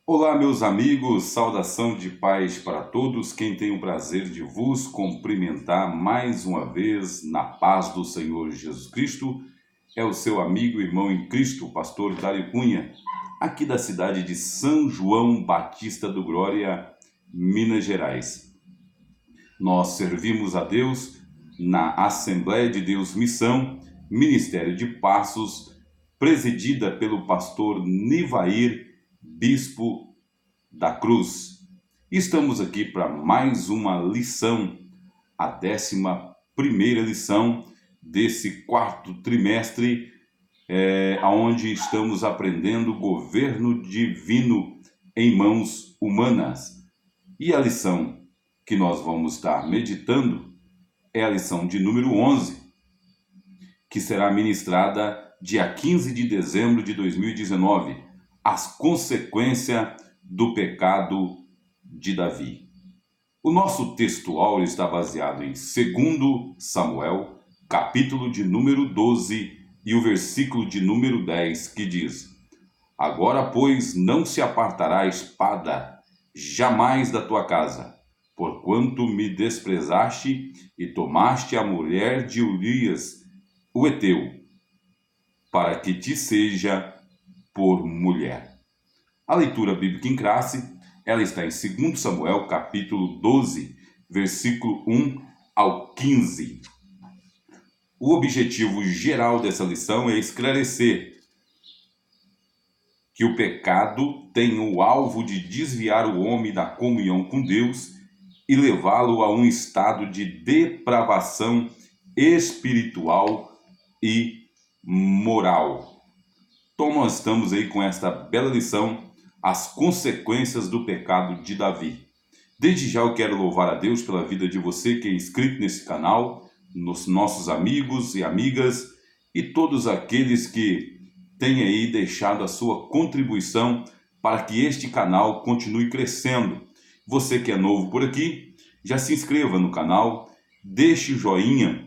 Olá, meus amigos, saudação de paz para todos. Quem tem o prazer de vos cumprimentar mais uma vez na paz do Senhor Jesus Cristo é o seu amigo e irmão em Cristo, o pastor Dário Cunha, aqui da cidade de São João Batista do Glória, Minas Gerais. Nós servimos a Deus na Assembleia de Deus Missão, Ministério de Passos, presidida pelo pastor Nivair, bispo da Cruz. Estamos aqui para mais uma lição, a 11ª lição desse quarto trimestre, onde estamos aprendendo governo divino em mãos humanas. E a lição que nós vamos estar meditando é a lição de número 11, que será ministrada dia 15 de dezembro de 2019, as consequências do pecado de Davi. O nosso texto áureo está baseado em 2 Samuel, capítulo de número 12 e o versículo de número 10, que diz: Agora, pois, não se apartará a espada jamais da tua casa, porquanto me desprezaste e tomaste a mulher de Urias, o heteu, para que te seja por mulher. A leitura bíblica em classe, ela está em 2 Samuel, capítulo 12, versículo 1 ao 15. O objetivo geral dessa lição é esclarecer que o pecado tem o alvo de desviar o homem da comunhão com Deus e levá-lo a um estado de depravação espiritual e moral. Então nós estamos aí com esta bela lição, as consequências do pecado de Davi. Desde já eu quero louvar a Deus pela vida de você que é inscrito nesse canal, nos nossos amigos e amigas e todos aqueles que têm aí deixado a sua contribuição para que este canal continue crescendo. Você que é novo por aqui, já se inscreva no canal, deixe o joinha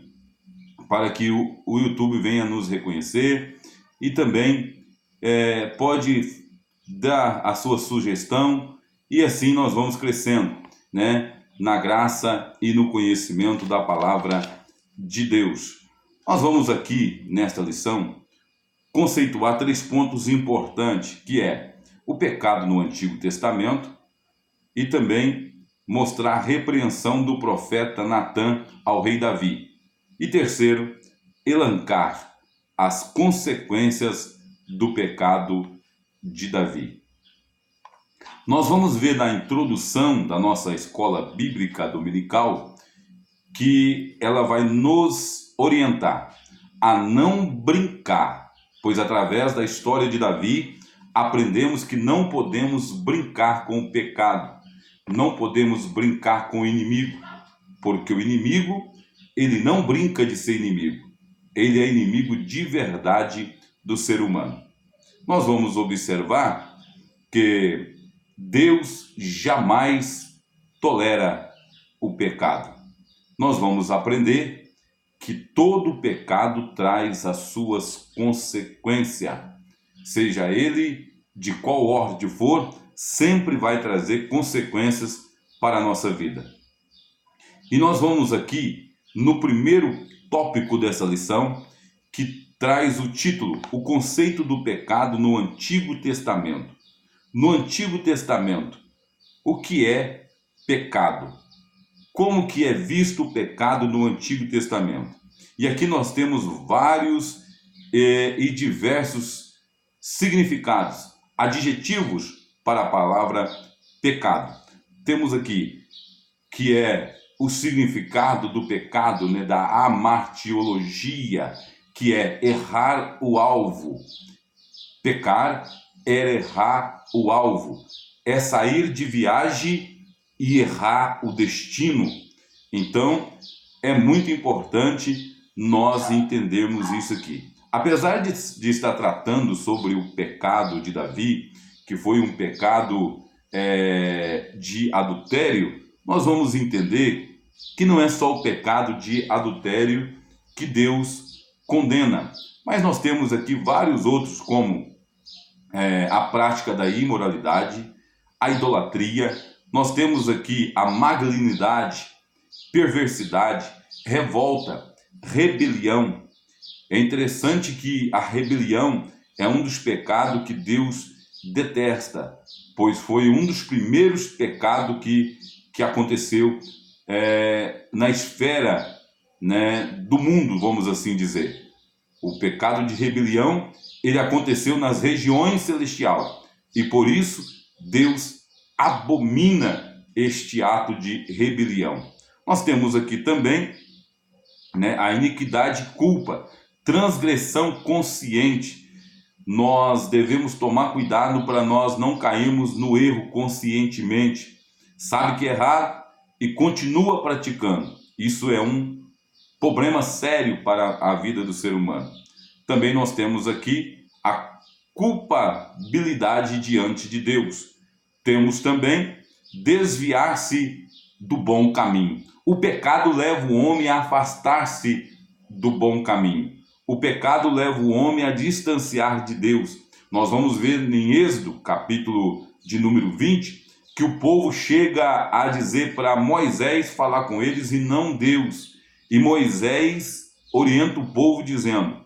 para que o YouTube venha nos reconhecer e também pode dar a sua sugestão e assim nós vamos crescendo, né, na graça e no conhecimento da palavra de Deus. Nós vamos aqui nesta lição conceituar 3 pontos importantes, que é o pecado no Antigo Testamento e também mostrar a repreensão do profeta Natã ao rei Davi. E terceiro, elencar as consequências do pecado de Davi. Nós vamos ver na introdução da nossa escola bíblica dominical que ela vai nos orientar a não brincar, pois através da história de Davi aprendemos que não podemos brincar com o pecado, não podemos brincar com o inimigo, porque o inimigo, ele não brinca de ser inimigo, ele é inimigo de verdade do ser humano. Nós vamos observar que Deus jamais tolera o pecado. Nós vamos aprender que todo pecado traz as suas consequências, seja ele de qual ordem for, sempre vai trazer consequências para a nossa vida. E nós vamos aqui no primeiro tópico dessa lição, que traz o título, o conceito do pecado no Antigo Testamento. No Antigo Testamento, o que é pecado? Como que é visto o pecado no Antigo Testamento? E aqui nós temos vários e diversos significados, adjetivos para a palavra pecado. Temos aqui que é o significado do pecado, né, da amartiologia, que é errar o alvo. Pecar é errar o alvo, é sair de viagem e errar o destino. Então, é muito importante nós entendermos isso aqui. Apesar de estar tratando sobre o pecado de Davi, que foi um pecado de adultério, nós vamos entender que não é só o pecado de adultério que Deus condena, mas nós temos aqui vários outros, como a prática da imoralidade, a idolatria, nós temos aqui a malignidade, perversidade, revolta, rebelião. É interessante que a rebelião é um dos pecados que Deus detesta, pois foi um dos primeiros pecados que aconteceu na esfera, né, do mundo, vamos assim dizer. O pecado de rebelião, ele aconteceu nas regiões celestiais, e por isso Deus abomina este ato de rebelião. Nós temos aqui também, né, a iniquidade e culpa, transgressão consciente. Nós devemos tomar cuidado para nós não cairmos no erro conscientemente. Sabe que é errar e continua praticando. Isso é um problema sério para a vida do ser humano. Também nós temos aqui a culpabilidade diante de Deus. Temos também desviar-se do bom caminho. O pecado leva o homem a afastar-se do bom caminho. O pecado leva o homem a distanciar de Deus. Nós vamos ver em Êxodo, capítulo de número 20, que o povo chega a dizer para Moisés falar com eles e não Deus. E Moisés orienta o povo dizendo: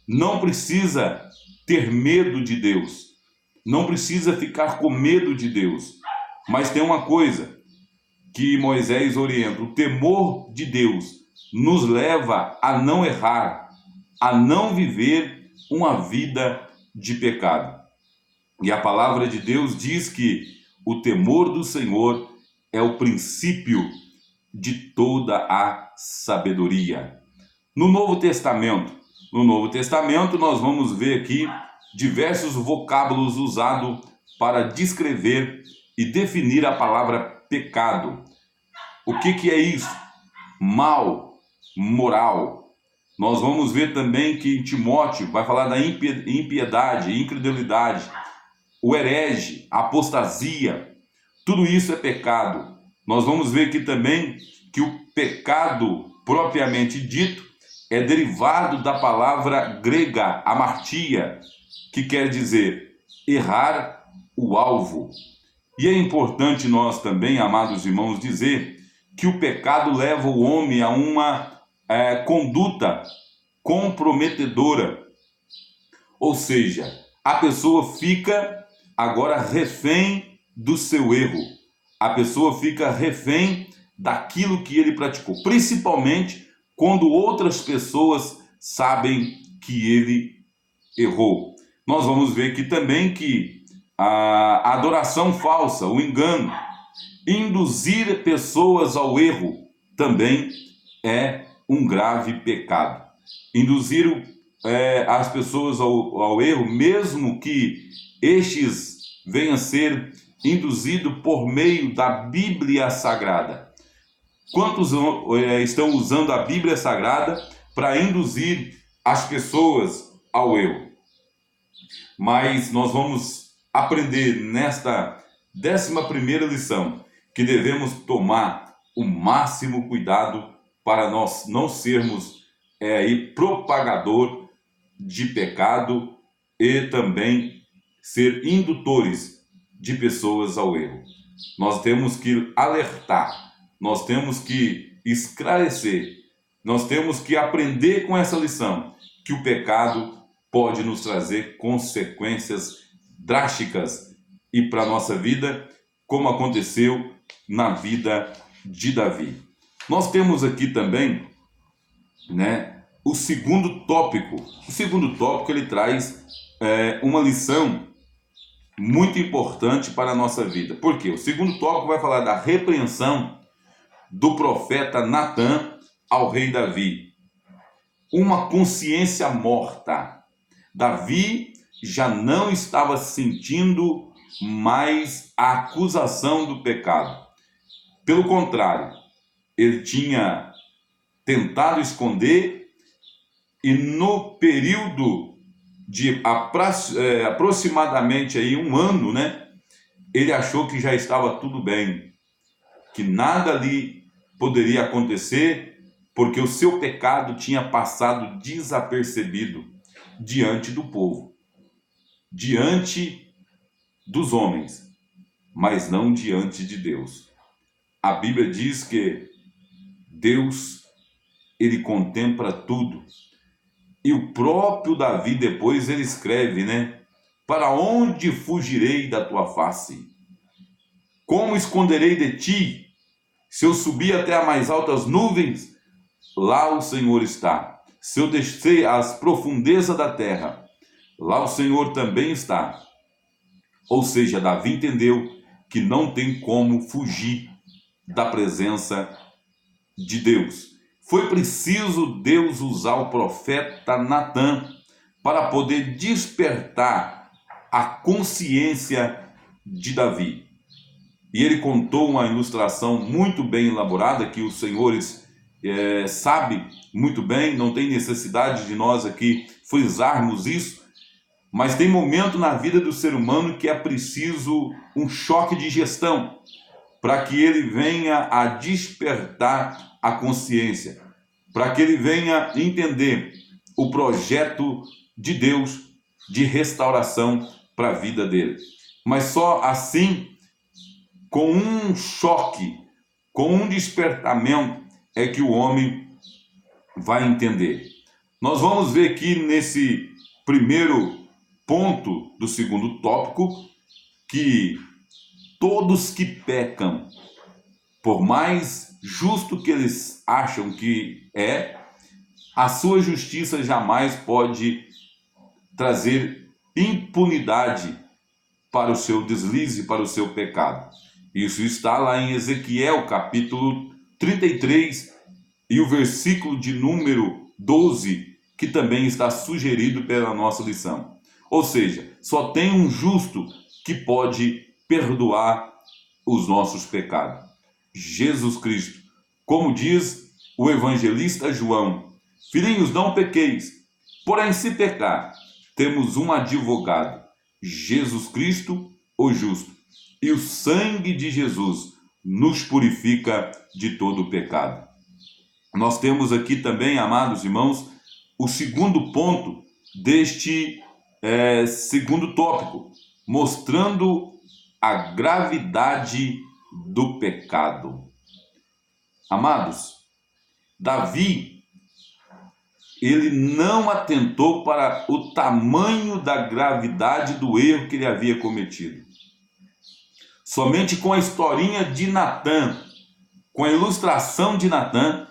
não precisa ter medo de Deus, não precisa ficar com medo de Deus. Mas tem uma coisa que Moisés orienta: o temor de Deus nos leva a não errar, a não viver uma vida de pecado. E a palavra de Deus diz que o temor do Senhor é o princípio de toda a sabedoria. No Novo Testamento nós vamos ver aqui diversos vocábulos usados para descrever e definir a palavra pecado. O que é isso? Mal, moral. Nós vamos ver também que Timóteo vai falar da impiedade, incredulidade, o herege, a apostasia. Tudo isso é pecado. Nós vamos ver aqui também que o pecado propriamente dito é derivado da palavra grega amartia, que quer dizer errar o alvo. E é importante nós também, amados irmãos, dizer que o pecado leva o homem a uma conduta comprometedora. Ou seja, a pessoa fica agora refém do seu erro. A pessoa fica refém daquilo que ele praticou, principalmente quando outras pessoas sabem que ele errou. Nós vamos ver aqui também que a adoração falsa, o engano, induzir pessoas ao erro também é um grave pecado. Induzir as pessoas ao erro, mesmo que estes venham a ser induzidos por meio da Bíblia Sagrada. Quantos estão usando a Bíblia Sagrada para induzir as pessoas ao erro? Mas nós vamos aprender nesta 11ª lição que devemos tomar o máximo cuidado para nós não sermos propagador de pecado e também ser indutores de pessoas ao erro. Nós temos que alertar, nós temos que esclarecer, nós temos que aprender com essa lição que o pecado pode nos trazer consequências drásticas e para a nossa vida, como aconteceu na vida de Davi. Nós temos aqui também, né, o segundo tópico. O segundo tópico ele traz uma lição muito importante para a nossa vida. Por quê? O segundo tópico vai falar da repreensão do profeta Natã ao rei Davi. Uma consciência morta. Davi já não estava sentindo mais a acusação do pecado. Pelo contrário, ele tinha tentado esconder e no período de aproximadamente aí um ano, né, ele achou que já estava tudo bem, que nada ali poderia acontecer, porque o seu pecado tinha passado desapercebido diante do povo, diante dos homens. mas não diante de Deus. A Bíblia diz que Deus, ele contempla tudo. E o próprio Davi depois ele escreve, né? Para onde fugirei da tua face? Como esconderei de ti? Se eu subir até as mais altas nuvens, lá o Senhor está. Se eu descer às profundezas da terra, lá o Senhor também está. Ou seja, Davi entendeu que não tem como fugir da presença de Deus. Foi preciso Deus usar o profeta Natã para poder despertar a consciência de Davi. E ele contou uma ilustração muito bem elaborada, que os senhores sabem muito bem, não tem necessidade de nós aqui frisarmos isso, mas tem momento na vida do ser humano que é preciso um choque de gestão, para que ele venha a despertar a consciência, para que ele venha entender o projeto de Deus de restauração para a vida dele. Mas só assim, com um choque, com um despertamento, é que o homem vai entender. Nós vamos ver aqui nesse primeiro ponto do segundo tópico que todos que pecam, por mais justo que eles acham que a sua justiça jamais pode trazer impunidade para o seu deslize, para o seu pecado. Isso está lá em Ezequiel, capítulo 33, e o versículo de número 12, que também está sugerido pela nossa lição. Ou seja, só tem um justo que pode perdoar os nossos pecados. Jesus Cristo. Como diz o evangelista João: filhinhos, não pequeis, porém se pecar, temos um advogado, Jesus Cristo, o justo. E o sangue de Jesus nos purifica de todo o pecado. Nós temos aqui também, amados irmãos, o segundo ponto deste segundo tópico, mostrando a gravidade do pecado. Amados, Davi, ele não atentou para o tamanho da gravidade do erro que ele havia cometido. Somente com a historinha de Natã, com a ilustração de Natã,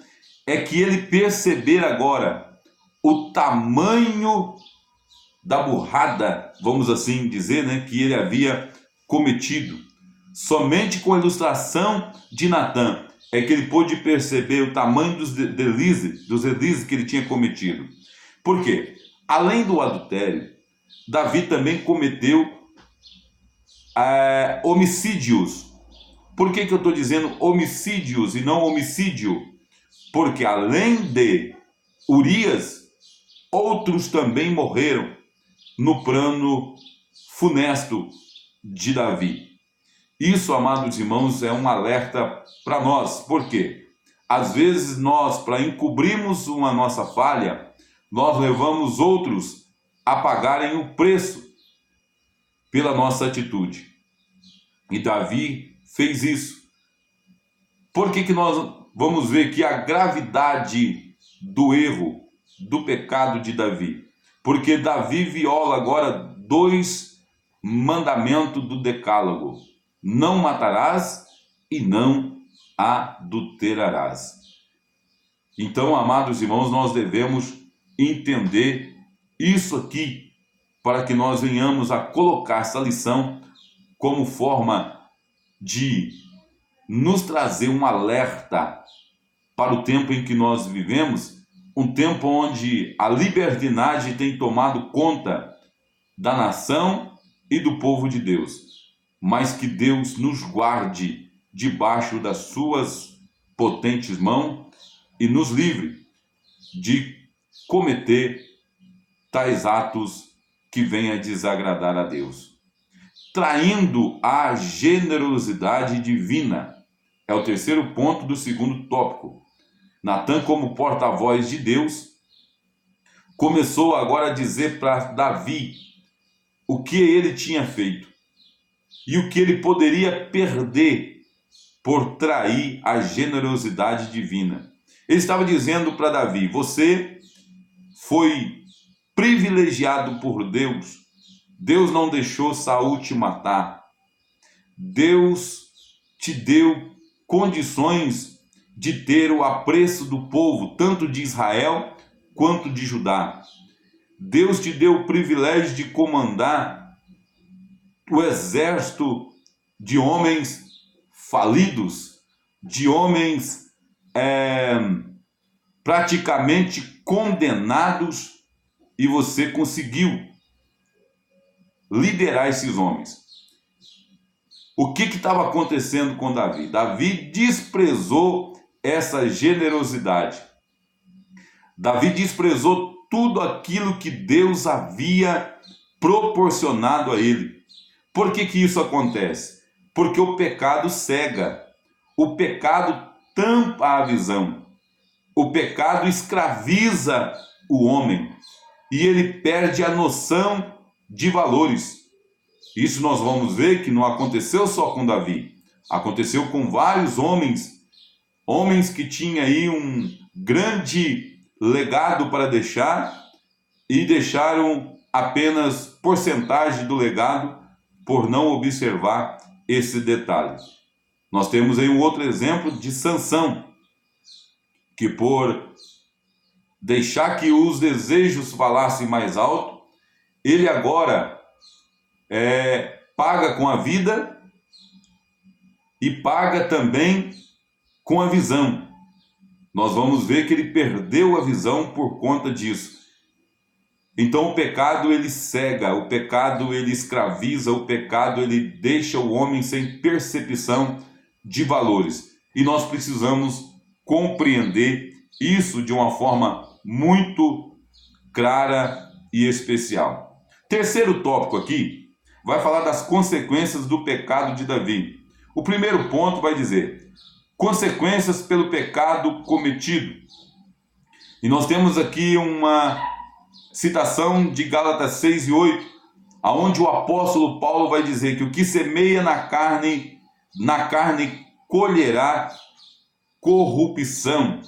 é que ele perceber agora o tamanho da burrada, vamos assim dizer, né, que ele havia cometido. Somente com a ilustração de Natã é que ele pôde perceber o tamanho dos delizes que ele tinha cometido. Por quê? Além do adultério, Davi também cometeu homicídios. Por que eu estou dizendo homicídios e não homicídio? Porque além de Urias, outros também morreram no plano funesto de Davi. Isso, amados irmãos, é um alerta para nós. Por quê? Às vezes nós, para encobrirmos uma nossa falha, nós levamos outros a pagarem o preço pela nossa atitude. E Davi fez isso. Por que nós vamos ver que a gravidade do erro, do pecado de Davi? Porque Davi viola agora 2 mandamentos do decálogo: não matarás e não adulterarás. Então, amados irmãos, nós devemos entender isso aqui para que nós venhamos a colocar essa lição como forma de nos trazer um alerta para o tempo em que nós vivemos, um tempo onde a libertinagem tem tomado conta da nação e do povo de Deus, mas que Deus nos guarde debaixo das suas potentes mãos e nos livre de cometer tais atos que venham a desagradar a Deus. Traindo a generosidade divina é o terceiro ponto do segundo tópico. Natã, como porta-voz de Deus, começou agora a dizer para Davi o que ele tinha feito. e o que ele poderia perder por trair a generosidade divina. Ele estava dizendo para Davi: você foi privilegiado por Deus. Deus não deixou Saul te matar. Deus te deu condições de ter o apreço do povo, tanto de Israel quanto de Judá. Deus te deu o privilégio de comandar o exército de homens falidos, de homens praticamente condenados, e você conseguiu liderar esses homens. O que estava acontecendo com Davi? Davi desprezou essa generosidade. Davi desprezou tudo aquilo que Deus havia proporcionado a ele. Por que isso acontece? Porque o pecado cega, o pecado tampa a visão, o pecado escraviza o homem e ele perde a noção de valores. Isso nós vamos ver que não aconteceu só com Davi, aconteceu com vários homens que tinham aí um grande legado para deixar e deixaram apenas porcentagem do legado por não observar esse detalhe. Nós temos aí um outro exemplo de Sansão, que por deixar que os desejos falassem mais alto, ele agora paga com a vida e paga também com a visão. Nós vamos ver que ele perdeu a visão por conta disso. Então o pecado ele cega, o pecado ele escraviza, o pecado ele deixa o homem sem percepção de valores. E nós precisamos compreender isso de uma forma muito clara e especial. Terceiro tópico aqui vai falar das consequências do pecado de Davi. O primeiro ponto vai dizer: consequências pelo pecado cometido. E nós temos aqui uma citação de Gálatas 6 e 8, aonde o apóstolo Paulo vai dizer que o que semeia na carne colherá corrupção.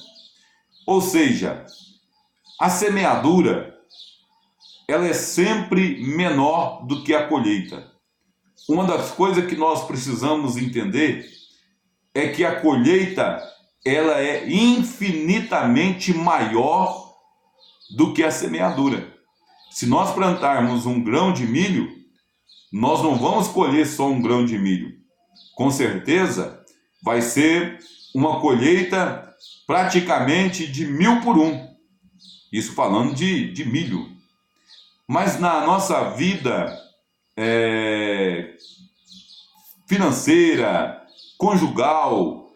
Ou seja, a semeadura ela é sempre menor do que a colheita. Uma das coisas que nós precisamos entender é que a colheita ela é infinitamente maior do que a semeadura. Se nós plantarmos um grão de milho, nós não vamos colher só um grão de milho. Com certeza vai ser uma colheita praticamente de 1000 por 1. Isso falando de milho. Mas na nossa vida financeira, conjugal,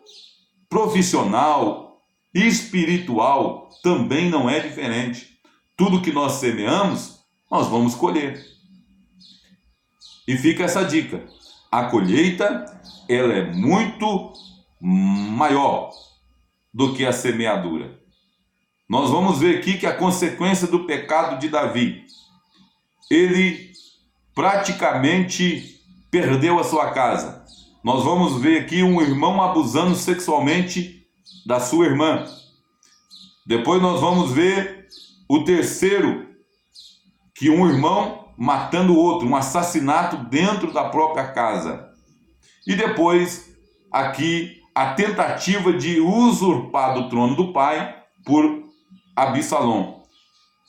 profissional, espiritual, também não é diferente. Tudo que nós semeamos, nós vamos colher. E fica essa dica: a colheita ela é muito maior do que a semeadura. Nós vamos ver aqui que a consequência do pecado de Davi, ele praticamente perdeu a sua casa. Nós vamos ver aqui um irmão abusando sexualmente da sua irmã. Depois nós vamos ver o terceiro, que um irmão matando o outro, um assassinato dentro da própria casa. E depois aqui a tentativa de usurpar do trono do pai por Absalão.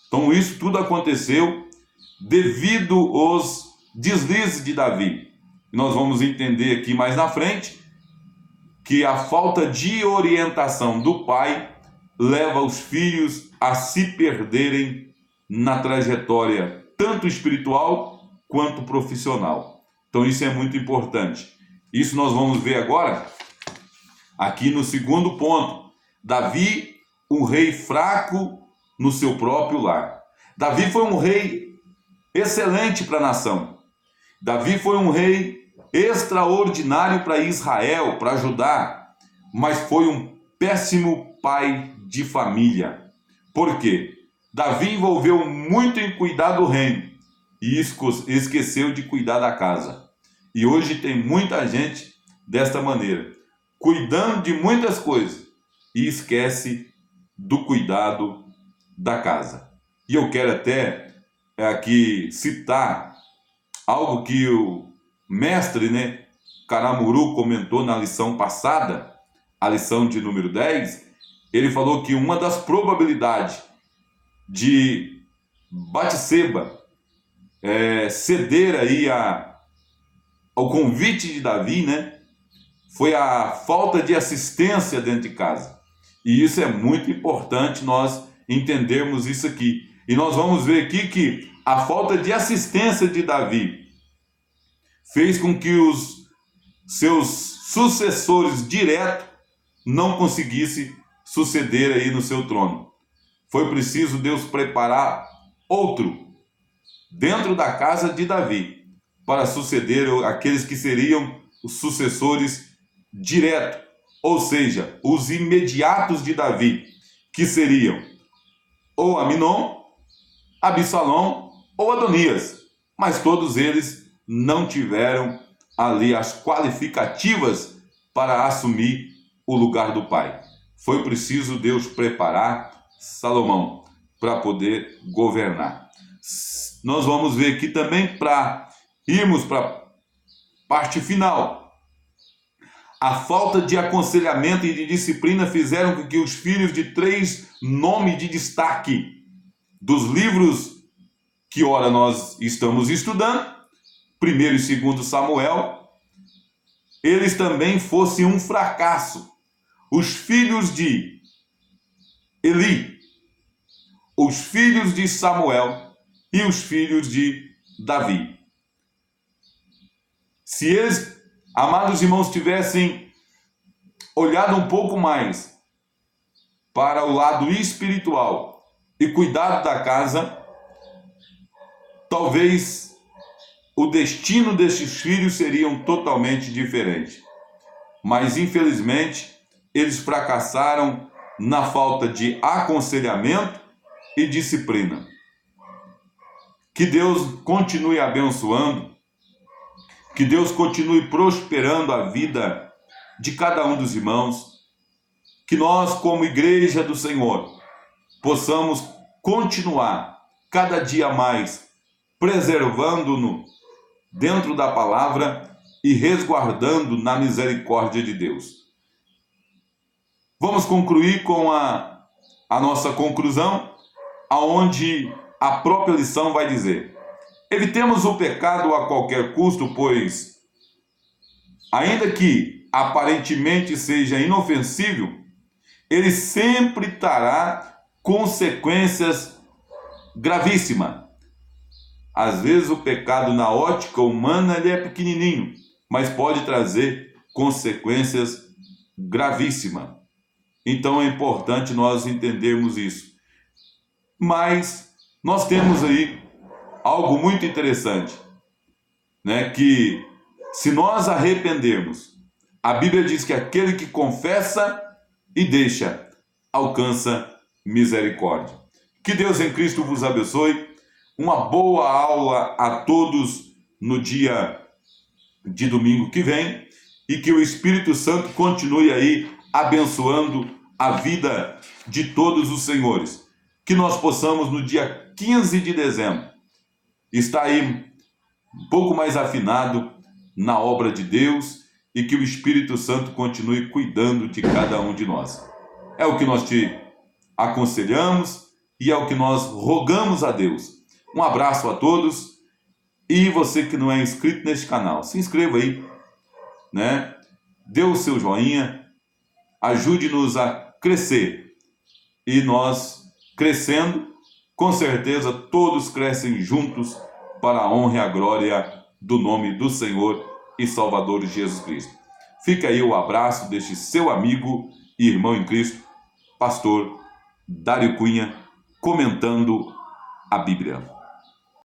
Então isso tudo aconteceu devido aos deslizes de Davi. E nós vamos entender aqui mais na frente que a falta de orientação do pai leva os filhos a se perderem na trajetória tanto espiritual quanto profissional. Então isso é muito importante. Isso nós vamos ver agora aqui no segundo ponto. Davi, um rei fraco no seu próprio lar. Davi foi um rei excelente para a nação. Davi foi um rei extraordinário para Israel, para Judá, mas foi um péssimo pai de família. Por quê? Davi envolveu muito em cuidar do reino e esqueceu de cuidar da casa. E hoje tem muita gente desta maneira, cuidando de muitas coisas e esquece do cuidado da casa. E eu quero até aqui citar algo que o mestre, Caramuru comentou na lição passada, a lição de número 10. Ele falou que uma das probabilidades de Batseba ceder aí ao convite de Davi, foi a falta de assistência dentro de casa. E isso é muito importante nós entendermos isso aqui. E nós vamos ver aqui que a falta de assistência de Davi fez com que os seus sucessores diretos não conseguissem suceder aí no seu trono. Foi preciso Deus preparar outro dentro da casa de Davi para suceder aqueles que seriam os sucessores diretos, ou seja, os imediatos de Davi, que seriam ou Aminon, Absalão ou Adonias, mas todos eles não tiveram ali as qualificativas para assumir o lugar do pai. Foi preciso Deus preparar Salomão para poder governar. Nós vamos ver aqui também, para irmos para a parte final. A falta de aconselhamento e de disciplina fizeram com que os filhos de 3 nomes de destaque dos livros que ora nós estamos estudando, 1º e 2º Samuel, eles também fossem um fracasso. Os filhos de Eli, os filhos de Samuel e os filhos de Davi. Se eles, amados irmãos, tivessem olhado um pouco mais para o lado espiritual e cuidado da casa, talvez o destino destes filhos seria totalmente diferente. Mas, infelizmente, eles fracassaram na falta de aconselhamento e disciplina. Que Deus continue abençoando, que Deus continue prosperando a vida de cada um dos irmãos, que nós, como igreja do Senhor, possamos continuar cada dia mais preservando-nos dentro da palavra e resguardando na misericórdia de Deus. Vamos concluir com a nossa conclusão, aonde a própria lição vai dizer: evitemos o pecado a qualquer custo, pois, ainda que aparentemente seja inofensível, ele sempre trará consequências gravíssimas. Às vezes o pecado na ótica humana ele é pequenininho, mas pode trazer consequências gravíssimas. Então é importante nós entendermos isso. Mas nós temos aí algo muito interessante, que se nós arrependermos, a Bíblia diz que aquele que confessa e deixa alcança misericórdia. Que Deus em Cristo vos abençoe. Uma boa aula a todos no dia de domingo que vem e que o Espírito Santo continue aí abençoando a vida de todos os senhores. Que nós possamos no dia 15 de dezembro estar aí um pouco mais afinado na obra de Deus e que o Espírito Santo continue cuidando de cada um de nós. É o que nós te aconselhamos e é o que nós rogamos a Deus. Um abraço a todos e você que não é inscrito neste canal, se inscreva aí, Dê o seu joinha, ajude-nos a crescer e nós crescendo, com certeza todos crescem juntos para a honra e a glória do nome do Senhor e Salvador Jesus Cristo. Fica aí o abraço deste seu amigo e irmão em Cristo, pastor Dário Cunha, comentando a Bíblia.